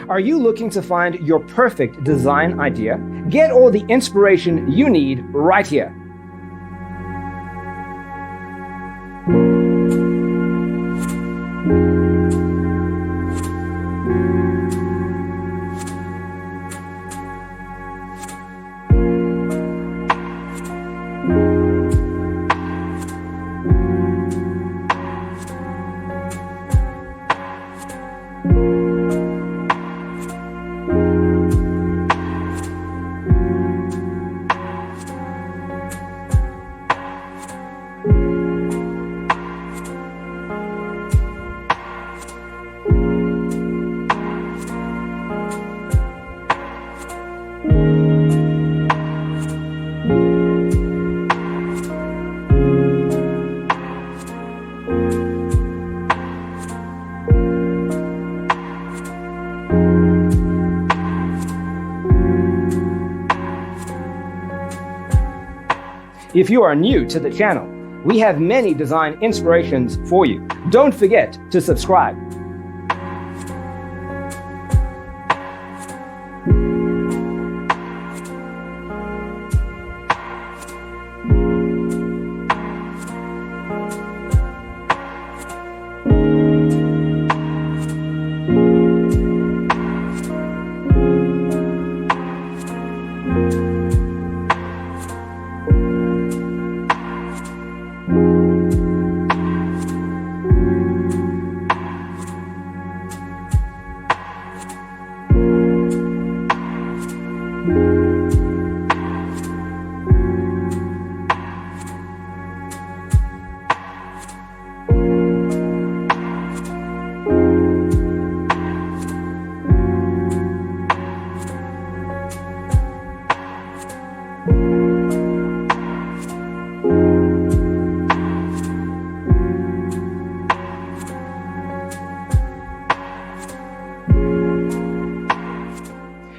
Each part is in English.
Are you looking to find your perfect design idea? Get all the inspiration you need right here. If you are new to the channel, we have many design inspirations for you. Don't forget to subscribe.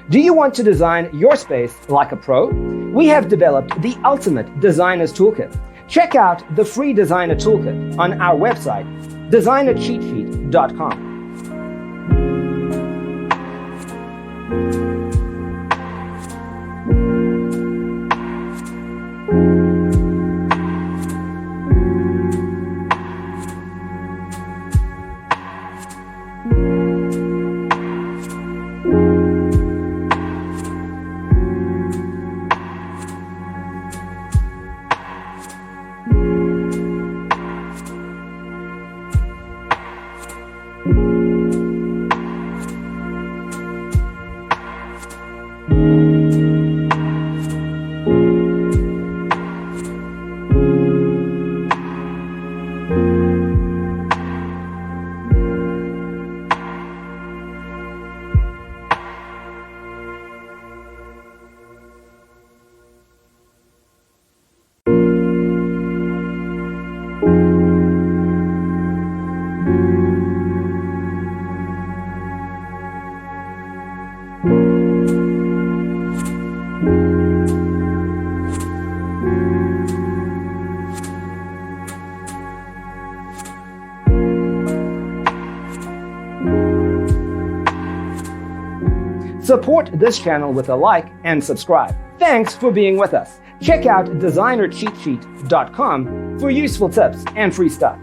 Do you want to design your space like a pro? We have developed the ultimate designer's toolkit. Check out the free designer toolkit on our website, designercheatsheet.com. Support this channel with a like and subscribe. Thanks for being with us. Check out designercheatsheet.com for useful tips and free stuff.